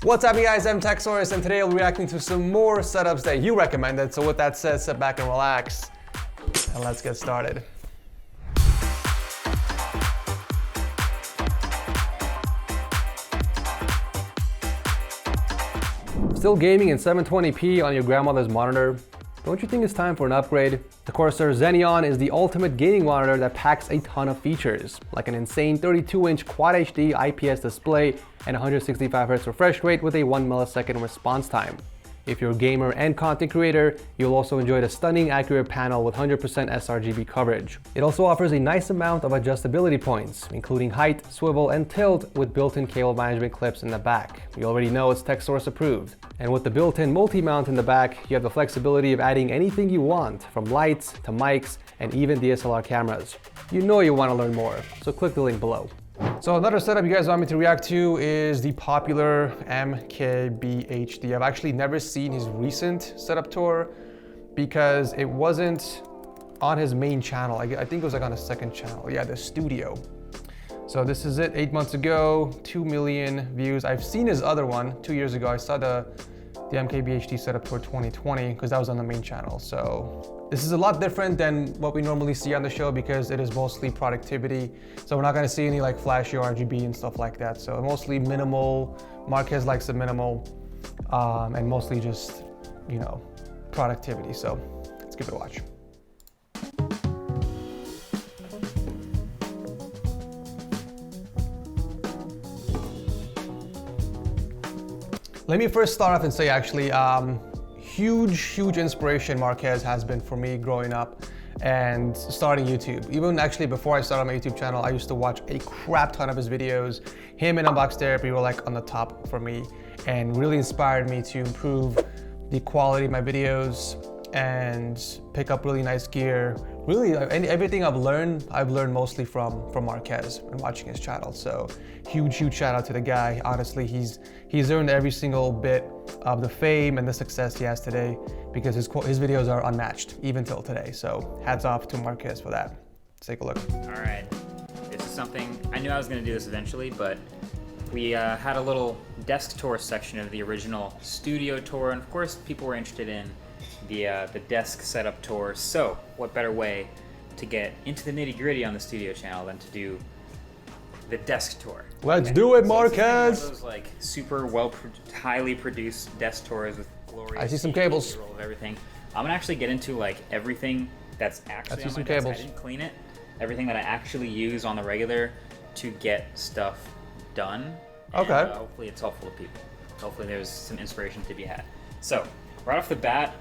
What's up, you guys? I'm TechSource, and today I'll be reacting to some more setups that you recommended. So with that said, sit back and relax, and let's get started. Still gaming in 720p on your grandmother's monitor? Don't you think it's time for an upgrade? The Corsair Xeneon is the ultimate gaming monitor that packs a ton of features, like an insane 32-inch Quad HD IPS display and 165Hz refresh rate with a 1 millisecond response time. If you're a gamer and content creator, you'll also enjoy the stunning accurate panel with 100% sRGB coverage. It also offers a nice amount of adjustability points, including height, swivel, and tilt with built-in cable management clips in the back. You already know it's TechSource approved. And with the built-in multi-mount in the back, you have the flexibility of adding anything you want, from lights to mics and even DSLR cameras. You know you want to learn more, so click the link below. So another setup you guys want me to react to is the popular MKBHD. I've actually never seen his recent setup tour because it wasn't on his main channel. I think it was like on his second channel. Yeah, the studio. So this is it, 8 months ago, 2 million views. I've seen his other one 2 years ago. I saw the MKBHD setup tour 2020 because that was on the main channel. So this is a lot different than what we normally see on the show because it is mostly productivity. So we're not gonna see any like flashy RGB and stuff like that. So mostly minimal. Marquez likes the minimal and mostly just, you know, productivity. So let's give it a watch. Let me first start off and say actually, huge inspiration Marquez has been for me growing up and starting YouTube. Even actually before I started my YouTube channel, I used to watch a crap ton of his videos. Him and Unbox Therapy were like on the top for me and really inspired me to improve the quality of my videos and pick up really nice gear. Really, everything I've learned mostly from Marquez and watching his channel. So huge shout out to the guy. Honestly, he's earned every single bit of the fame and the success he has today because his videos are unmatched even till today. So hats off to Marquez for that. Let's take a look. All right, this is something, I knew I was gonna do this eventually, but we had a little desk tour section of the original studio tour, and of course people were interested in the desk setup tour. So what better way to get into the nitty-gritty on the studio channel than to do the desk tour? Let's do it, Marquez. So those like super highly produced desk tours with glorious. I see some cables. Of everything. I'm gonna actually get into like everything that's actually on my desk. Cables. I didn't clean it. Everything that I actually use on the regular to get stuff done. And, okay. Hopefully it's helpful to people. Hopefully there's some inspiration to be had. So right off the bat,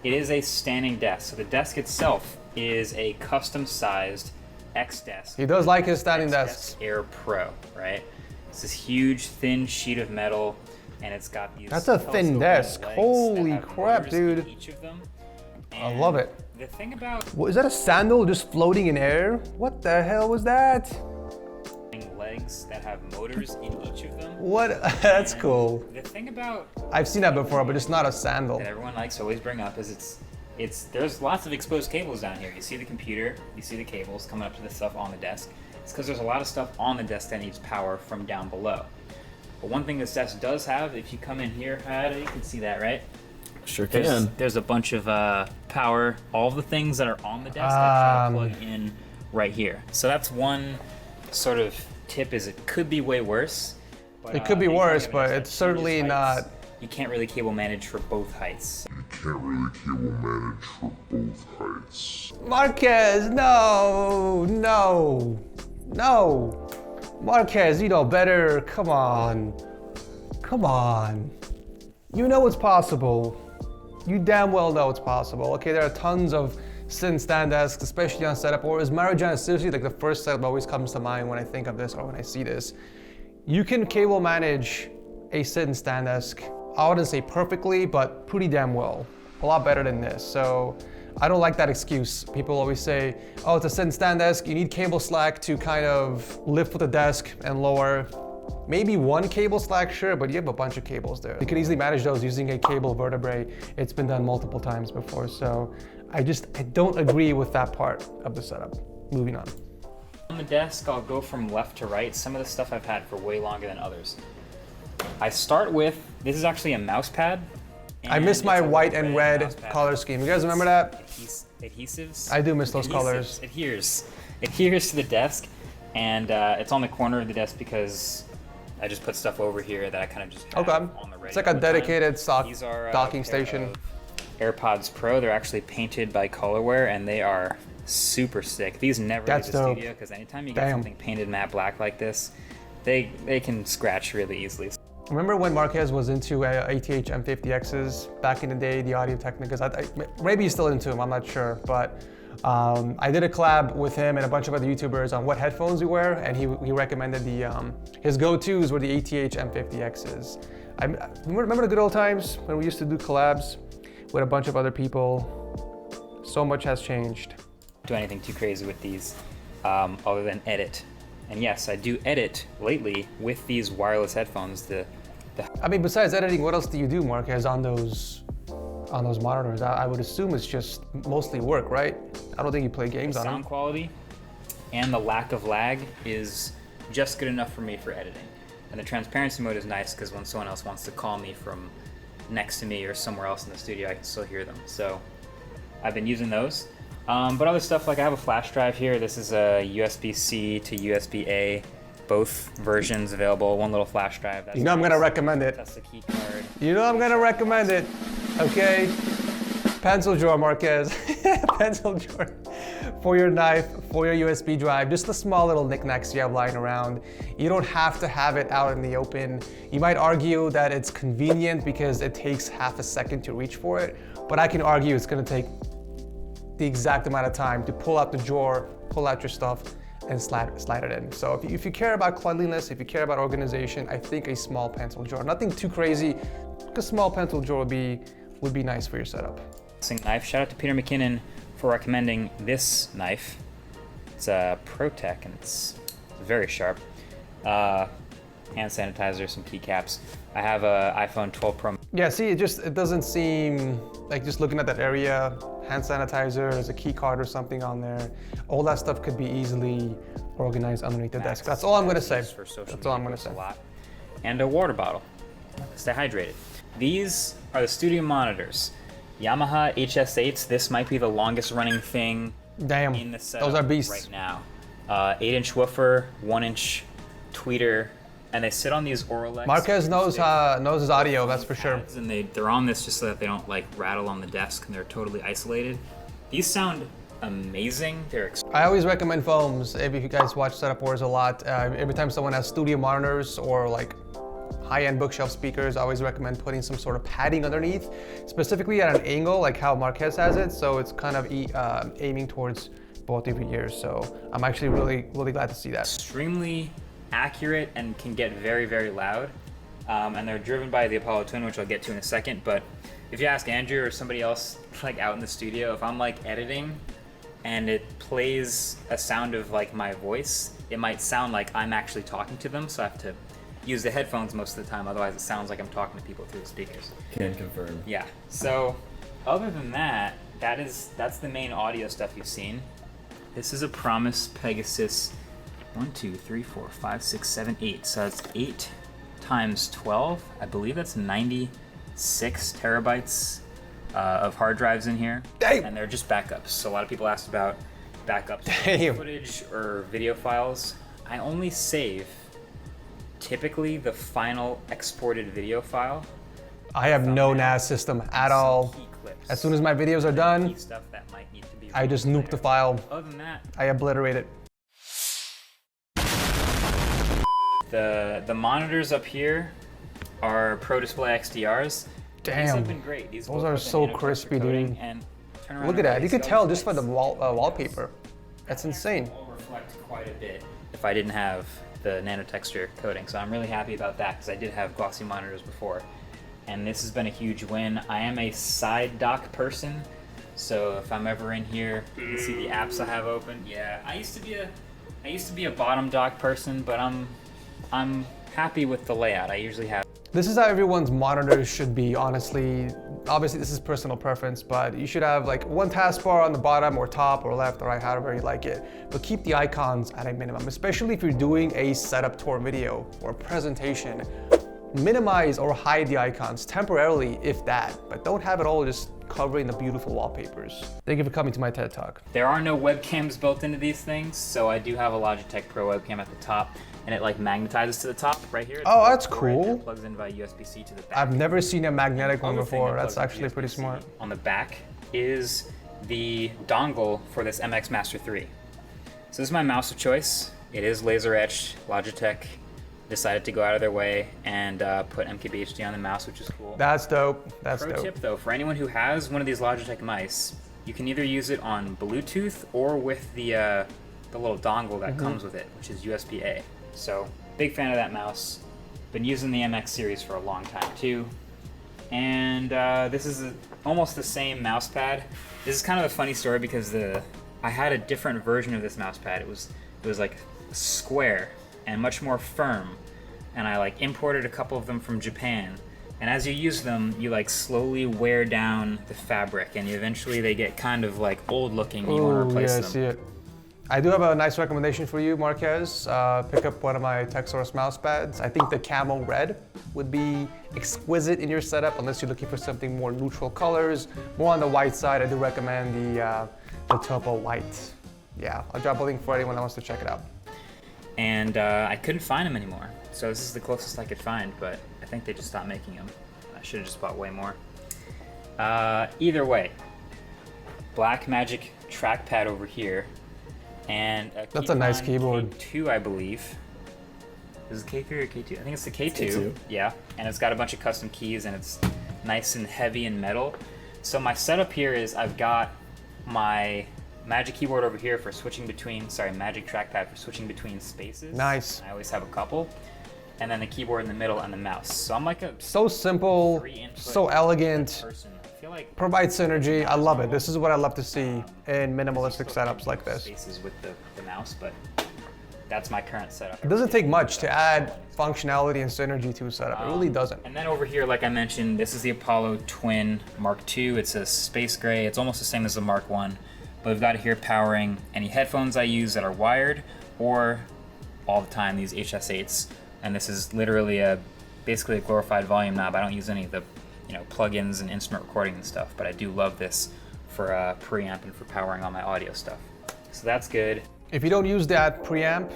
it is a standing desk. So the desk itself is a custom-sized X-Desk. He does like his standing desks. Air Pro, right? It's this huge, thin sheet of metal, and it's got these. That's a thin desk. Holy crap, dude! Each of them. I love it. The thing about is that a sandal just floating in air? What the hell was that? Legs that have motors in each of them. What? That's cool. The thing about I've seen that before, but it's not a sandal. That everyone likes to always bring up is there's lots of exposed cables down here. You see the computer, you see the cables coming up to the stuff on the desk. It's because there's a lot of stuff on the desk that needs power from down below. But one thing this desk does have, if you come in here, you can see that, right? Sure can. There's a bunch of power, all of the things that are on the desk that plug in right here. So that's one sort of tip, is it could be way worse. But, it could be worse, but it's certainly not. You can't really cable manage for both heights. Marquez, no. Marquez, you know better. Come on. You know it's possible. You damn well know it's possible. Okay, there are tons of sit stand desks, especially on setup, or is Marijan seriously like the first setup that always comes to mind when I think of this or when I see this. You can cable manage a sit and stand desk. I wouldn't say perfectly, but pretty damn well. A lot better than this. So I don't like that excuse. People always say, oh, it's a sit and stand desk. You need cable slack to kind of lift with the desk and lower. Maybe one cable slack, sure, but you have a bunch of cables there. You can easily manage those using a cable vertebrae. It's been done multiple times before. So I don't agree with that part of the setup. Moving on. On the desk, I'll go from left to right. Some of the stuff I've had for way longer than others. I start with, this is actually a mouse pad. I miss my white and red color scheme. You guys remember that? Adhesives. I do miss those colors. Adheres to the desk, and it's on the corner of the desk because I just put stuff over here that I kind of just have on the ready. It's like a dedicated stock These are, docking station. AirPods Pro. They're actually painted by Colorware, and they are super sick. These never leave the studio because anytime you get something painted matte black like this, they can scratch really easily. Remember when Marquez was into ATH M50Xs back in the day, the Audio Technicas? Maybe he's still into them, I'm not sure, but I did a collab with him and a bunch of other YouTubers on what headphones we wear, and he recommended his go-tos were the ATH M50Xs. Remember the good old times when we used to do collabs with a bunch of other people? So much has changed. Do anything too crazy with these other than edit. And yes, I do edit lately with these wireless headphones. I mean, besides editing, what else do you do, Marquez, on those monitors? I would assume it's just mostly work, right? I don't think you play games on them. Sound quality and the lack of lag is just good enough for me for editing. And the transparency mode is nice because when someone else wants to call me from next to me or somewhere else in the studio, I can still hear them. So I've been using those. But other stuff, like I have a flash drive here. This is a USB-C to USB-A, both versions available, one little flash drive. That's I'm gonna recommend it. That's the key card. I'm gonna recommend it, okay? Pencil drawer, Marquez. Pencil drawer for your knife, for your USB drive, just the small little knickknacks you have lying around. You don't have to have it out in the open. You might argue that it's convenient because it takes half a second to reach for it, but I can argue it's gonna take the exact amount of time to pull out the drawer, pull out your stuff, and slide it in. So if you care about cleanliness, if you care about organization, I think a small pencil drawer, nothing too crazy, a small pencil drawer would be nice for your setup. Knife. Shout out to Peter McKinnon for recommending this knife. It's a ProTech and it's very sharp. Hand sanitizer, some keycaps. I have a iPhone 12 Pro. Yeah, see, it doesn't seem like, just looking at that area, hand sanitizer, there's a key card or something on there. All that stuff could be easily organized underneath the desk. That's all I'm gonna say. That's all I'm gonna say. And a water bottle. Stay hydrated. These are the studio monitors. Yamaha HS8s. This might be the longest running thing in the setup those are beasts right now. 8-inch woofer, 1-inch tweeter, and they sit on these Oralex. Marquez knows his audio, that's for sure. And they're on this just so that they don't like rattle on the desk, and they're totally isolated. These sound amazing. I always recommend foams. If you guys watch Setup Wars a lot, every time someone has studio monitors or like high-end bookshelf speakers, I always recommend putting some sort of padding underneath, specifically at an angle like how Marquez has it, so it's kind of aiming towards both of your ears. So I'm actually really glad to see that. Extremely accurate and can get very, very loud. And they're driven by the Apollo Twin, which I'll get to in a second. But if you ask Andrew or somebody else like out in the studio, if I'm like editing and it plays a sound of like my voice, it might sound like I'm actually talking to them, so I have to use the headphones most of the time, otherwise it sounds like I'm talking to people through the speakers. Can confirm. Yeah, so other than that, that's the main audio stuff you've seen. This is a Promise Pegasus 1, 2, 3, 4, 5, 6, 7, 8. So that's 8 times 12. I believe that's 96 terabytes of hard drives in here. Damn. And they're just backups. So a lot of people asked about backups of footage or video files. I only save typically the final exported video file. I have no NAS system at all. As soon as my videos are done, I just nuke the file. Other than that, I obliterate it. The monitors up here are Pro Display XDRs. Damn. These have been great. Those are so crispy, dude. And look at that. You could tell just by the wallpaper. That's insane. It will reflect quite a bit if I didn't have the nano texture coating. So I'm really happy about that because I did have glossy monitors before. And this has been a huge win. I am a side dock person. So if I'm ever in here, you can see the apps I have open. Yeah, I used to be a bottom dock person, but I'm happy with the layout. I usually have. This is how everyone's monitors should be, honestly. Obviously, this is personal preference, but you should have like one taskbar on the bottom or top or left or right, however you like it. But keep the icons at a minimum, especially if you're doing a setup tour video or a presentation. minimize or hide the icons temporarily, if that, but don't have it all just covering the beautiful wallpapers. Thank you for coming to my TED Talk. There are no webcams built into these things, so I do have a Logitech Pro Webcam at the top, and it like magnetizes to the top right here. Oh, that's Right, cool. and it plugs in via USB-C to the back. I've never seen a magnetic one Other thing before. that That's plugs actually into pretty USB-C smart. On the back is the dongle for this MX Master 3. So this is my mouse of choice. It is laser etched. Logitech decided to go out of their way and put MKBHD on the mouse, which is cool. That's dope. That's Pro dope. tip though, for anyone who has one of these Logitech mice, you can either use it on Bluetooth or with the little dongle that comes with it, which is USB-A. So big fan of that mouse. Been using the MX series for a long time too. And this is almost the same mouse pad. This is kind of a funny story because I had a different version of this mouse pad. It was like square and much more firm, and I like imported a couple of them from Japan, and as you use them you like slowly wear down the fabric and eventually they get kind of like old looking and you want to replace yeah, them. I see it. I do have a nice recommendation for you, Marquez. Pick up one of my TechSource mouse pads. I think the camo red would be exquisite in your setup unless you're looking for something more neutral colors. More on the white side, I do recommend the Topo White. Yeah, I'll drop a link for anyone that wants to check it out. And I couldn't find them anymore, so this is the closest I could find, but I think they just stopped making them. I should have just bought way more. Either way, Blackmagic trackpad over here, and That's a nice keyboard. K2, I believe. Is it K3 or K2? I think it's the K2. K2. Yeah, and it's got a bunch of custom keys, and it's nice and heavy and metal. So my setup here is I've got my Magic keyboard over here for switching between, Magic trackpad for switching between spaces. Nice. I always have a couple. And then the keyboard in the middle and the mouse. So I'm like a So simple, 3-input so elegant, person. I feel like provides synergy. I love it. This is what I love to see in minimalistic setups like this. spaces with the mouse, but that's my current setup. It doesn't take much to add functionality and synergy to a setup. It really doesn't. And then over here, like I mentioned, this is the Apollo Twin Mark II. It's a space gray. It's almost the same as the Mark I. But we've got it here powering any headphones I use that are wired, or all the time these HS8s. And this is literally basically a glorified volume knob. I don't use any of the plugins and instrument recording and stuff, but I do love this for preamp and for powering all my audio stuff. So that's good. If you don't use that preamp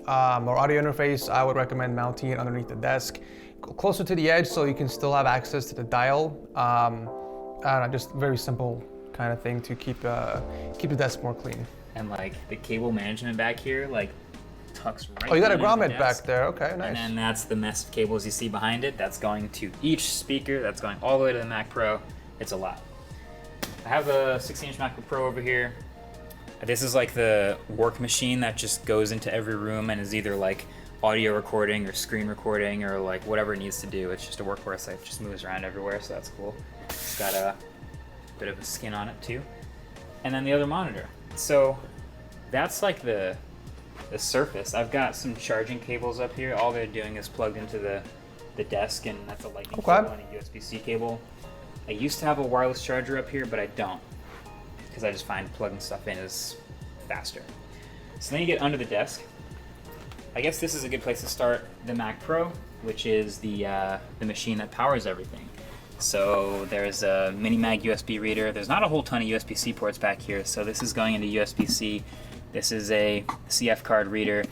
or audio interface, I would recommend mounting it underneath the desk, closer to the edge so you can still have access to the dial. I don't know, just very simple kind of thing to keep the desk more clean. And like the cable management back here, like tucks right. Oh, you got a down into the grommet desk. back there. Okay, nice. And then that's the mess of cables you see behind it. That's going to each speaker. That's going all the way to the Mac Pro. It's a lot. I have a 16-inch MacBook Pro over here. This is like the work machine that just goes into every room and is either like audio recording or screen recording or like whatever it needs to do. It's just a workhorse that just moves around everywhere, so that's cool. It's got a bit of a skin on it too. And then the other monitor. So that's like the surface. I've got some charging cables up here. All they're doing is plugged into the desk, and that's a lightning cable and a USB-C cable. I used to have a wireless charger up here, but I don't, because I just find plugging stuff in is faster. So then you get under the desk. I guess this is a good place to start the Mac Pro, which is the machine that powers everything. So there's a mini mag USB reader. There's not a whole ton of USB-C ports back here, so this is going into USB-C. This is a CF card reader.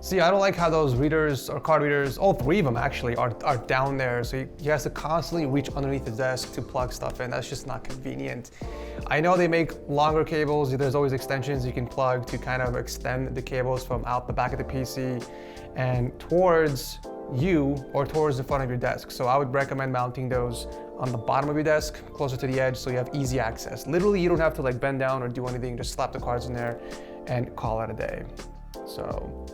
See, I don't like how those readers or card readers, all three of them actually, are down there. So you have to constantly reach underneath the desk to plug stuff in. That's just not convenient. I know they make longer cables. There's always extensions you can plug to kind of extend the cables from out the back of the PC and towards you or towards the front of your desk. So I would recommend mounting those on the bottom of your desk, closer to the edge, so you have easy access. Literally, you don't have to like bend down or do anything. Just slap the cards in there and call it a day. So.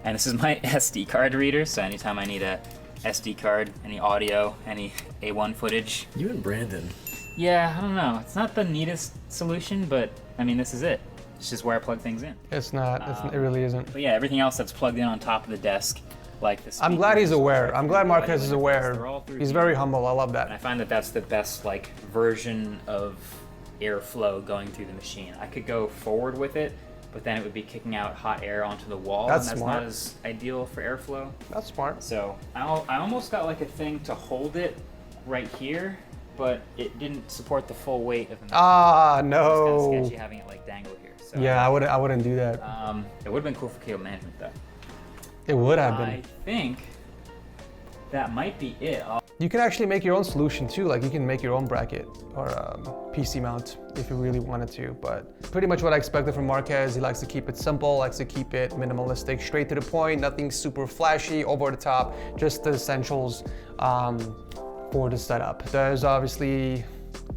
And this is my SD card reader, so anytime I need a SD card, any audio, any A1 footage. You and Brandon. Yeah, I don't know. It's not the neatest solution, but I mean, this is it. It's just where I plug things in. It's not, it really isn't. But yeah, everything else that's plugged in on top of the desk, like this. I'm glad he's aware. I'm glad Marquez is aware. He's very humble. I love And I that. find that that's the best version of airflow going through the machine. I could go forward with it but then it would be kicking out hot air onto the wall. That's and smart. Not as ideal for airflow. That's smart. So I almost got like a thing to hold it right here, but it didn't support the full weight of the Ah, It's no. kind of sketchy having it like dangle here. So, Yeah, I wouldn't do that. it would have been cool for cable management though. It would have I been. think that might be it. You can actually make your own solution too. Like you can make your own bracket or PC mount if you really wanted to. But pretty much what I expected from Marquez. He likes to keep it simple, likes to keep it minimalistic, straight to the point, nothing super flashy, over the top, just the essentials for the setup. There's obviously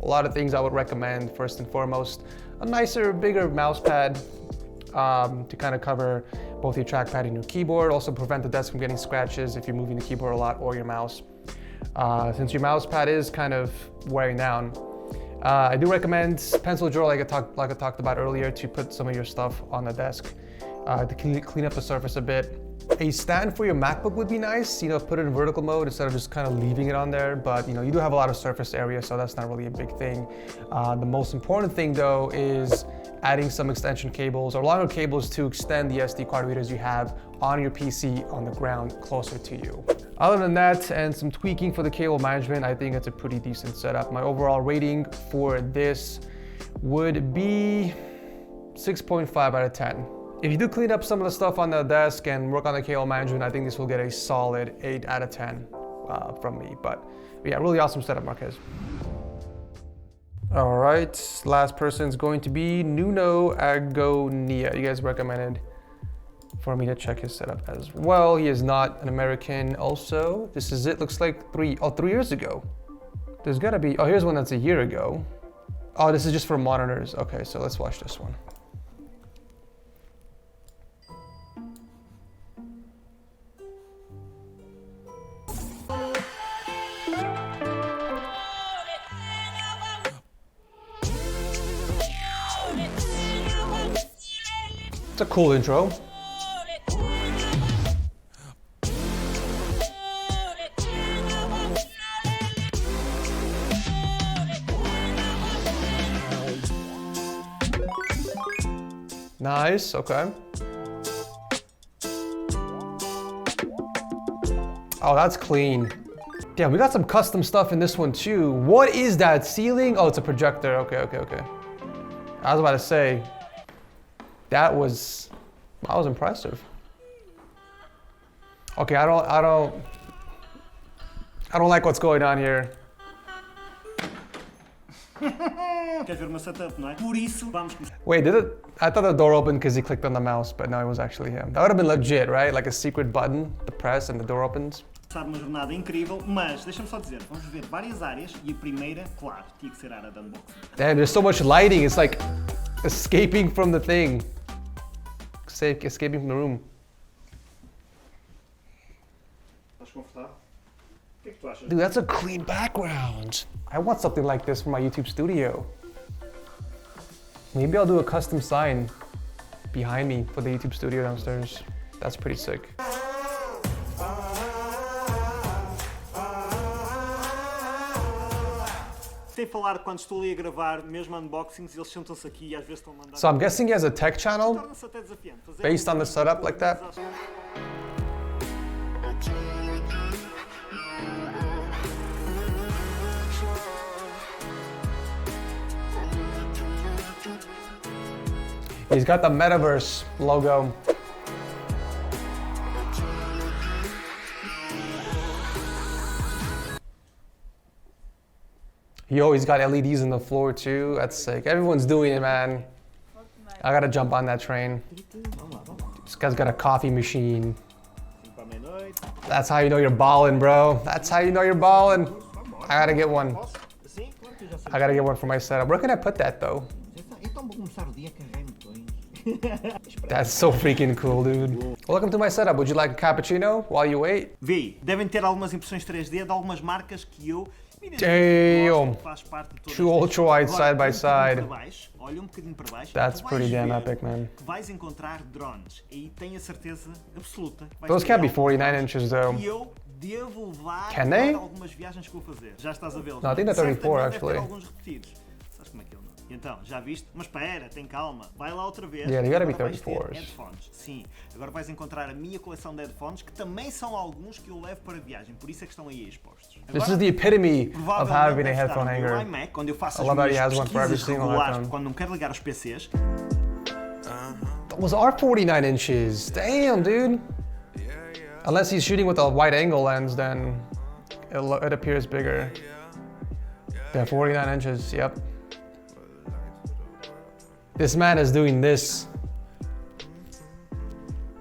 a lot of things I would recommend. First and foremost, a nicer, bigger mouse pad to kind of cover both your trackpad and your keyboard. Also prevent the desk from getting scratches if you're moving the keyboard a lot or your mouse. Since your mouse pad is kind of wearing down, I do recommend pencil drawer like I talked about earlier to put some of your stuff on the desk to clean up the surface a bit. A stand for your MacBook would be nice, put it in vertical mode instead of just kind of leaving it on there, but you do have a lot of surface area, so that's not really a big thing. The most important thing though is adding some extension cables or longer cables to extend the SD card readers you have on your PC on the ground closer to you. Other than that and some tweaking for the cable management, I think it's a pretty decent setup. My overall rating for this would be 6.5 out of 10. If you do clean up some of the stuff on the desk and work on the cable management, I think this will get a solid 8 out of 10 from me. But yeah, really awesome setup, Marquez. All right, last person is going to be Nuno Agonia. You guys recommended for me to check his setup as well. He is not an American also. This is it, looks like 3 years ago. There's gotta be, oh, here's one that's a year ago. Oh, this is just for monitors. Okay, so let's watch this one. It's a cool intro. Nice, okay. Oh, that's clean. Yeah, we got some custom stuff in this one too. What is that ceiling? Oh, it's a projector. Okay. I was about to say, that was impressive. Okay, I don't like what's going on here. Wait, I thought the door opened because he clicked on the mouse, but no, it was actually him. That would have been legit, right? Like a secret button to press and the door opens. Uma jornada incrível, mas deixa-me só dizer, vamos ver várias áreas e a primeira, claro, tinha que ser a área de unboxing. Damn, there's so much lighting, it's like escaping from the thing. Escaping from the room. Estás confortável? O que é que tu achas? Dude, that's a clean background. I want something like this for my YouTube studio. Maybe I'll do a custom sign behind me for the YouTube studio downstairs. That's pretty sick. Sem falar quando estou ali a gravar, mesmo unboxings, eles sentam-se aqui e às vezes estão a mandar. So I'm guessing he has a tech channel Torna-se até desafiante. Fazer based on the setup like that. He's got the metaverse logo. Yo, he's got LEDs in the floor too. That's sick. Everyone's doing it, man. I gotta jump on that train. This guy's got a coffee machine. That's how you know you're ballin', bro. That's how you know you're ballin'. I gotta get one. I gotta get one for my setup. Where can I put that though? That's so freaking cool, dude. Welcome to my setup. Would you like a cappuccino while you wait? Vi, devem ter algumas impressões 3D de algumas marcas que eu Damn. faz parte de todas. Two ultra-wide side by side. Olha bocadinho para baixo. That's tu vais pretty damn ver epic, man. que vais encontrar drones. E tenho a certeza absoluta que vais Those ter can't be alguns 49 inches though. que eu devo levar Can they? para algumas viagens que vou fazer. Já estás a vê-los. No, I think they're 34 Certamente deve ter actually. alguns repetidos. Sabes como é que ele não? Então, já viste? Mas espera, tem calma. Vai lá outra vez. Yeah, they gotta be Agora vais ter 34s. headphones. Sim, agora vais encontrar a minha coleção de headphones, que também são alguns que eu levo para viagem, por isso é que estão aí expostos. This is the epitome of having a headphone No hanger. iMac, quando eu faço I as love that he minhas has one for every pesquisas single regulares, iPhone. quando não quero ligar aos PCs. Those are 49 inches. Damn, dude. Unless he's shooting with a wide angle lens, then it appears bigger. Yeah, 49 inches, yep. This man is doing this.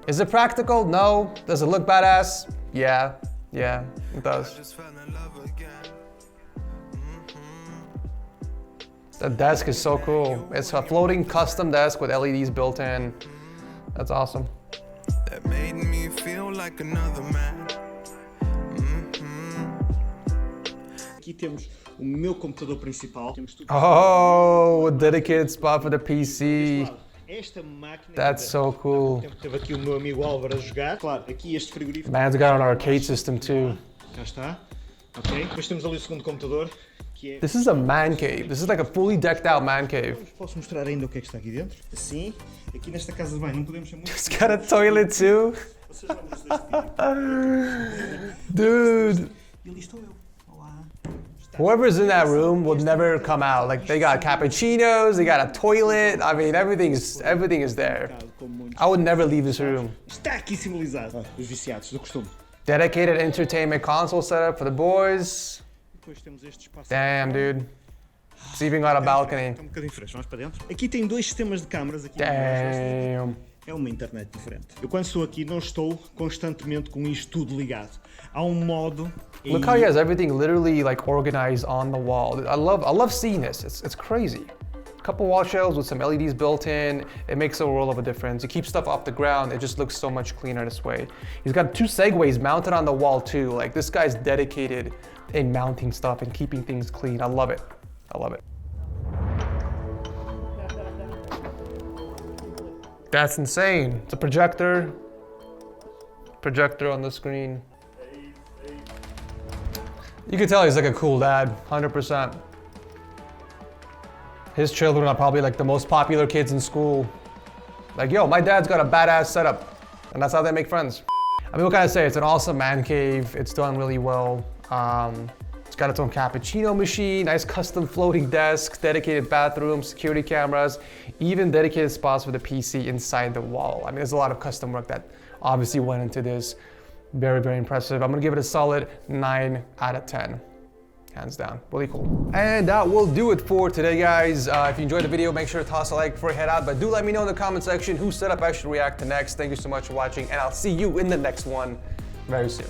Is it practical? No. Does it look badass? Yeah, it does. The desk is so cool. It's a floating custom desk with LEDs built in. That's awesome. That made me feel like another man. Aqui temos o meu computador principal. Temos tudo. Oh, a dedicated spot for the PC. Esta máquina. That's so cool. Teve aqui o meu amigo Álvaro a jogar. Claro, aqui este frigorífico. Man's got an arcade system too. Cá está. Ok. Depois temos ali o segundo computador, que é. This is a man cave. This is like a fully decked out man cave. Posso mostrar ainda o que é que está aqui dentro? Assim, aqui nesta casa de banho não podemos ser muito. It's got a toilet too. Vocês lembram-se deste vídeo? Dude. E ali estou eu. Olá. Whoever's in that room will never come out. Like they got cappuccinos, they got a toilet. I mean, everything is there. I would never leave this room. Está aqui simbolizado. Os viciados do costume. Dedicated entertainment console setup for the boys. Depois temos este espaço. Damn, dude. It's even got a balcony. Está um bocadinho fresco, vamos para dentro. Aqui tem dois sistemas de câmaras. Aqui Damn. é uma internet diferente. Eu quando estou aqui não estou constantemente com isto tudo ligado. Há um modo. Look how he has everything literally like organized on the wall. I love seeing this. It's crazy. A couple wall shelves with some LEDs built in. It makes a world of a difference. You keep stuff off the ground. It just looks so much cleaner this way. He's got two segways mounted on the wall too. Like this guy's dedicated in mounting stuff and keeping things clean. I love it. I love it. That's insane. It's a projector. Projector on the screen. You can tell he's like a cool dad, 100%. His children are probably like the most popular kids in school. Like, yo, my dad's got a badass setup. And that's how they make friends. I mean, what can I say? It's an awesome man cave. It's done really well. It's got its own cappuccino machine, nice custom floating desk, dedicated bathroom, security cameras, even dedicated spots for the PC inside the wall. I mean, there's a lot of custom work that obviously went into this. Very, very impressive. I'm gonna give it a solid 9 out of 10. Hands down, really cool. And that will do it for today, guys. If you enjoyed the video, make sure to toss a like before you head out, but do let me know in the comment section whose setup I should react to next. Thank you so much for watching, and I'll see you in the next one very soon.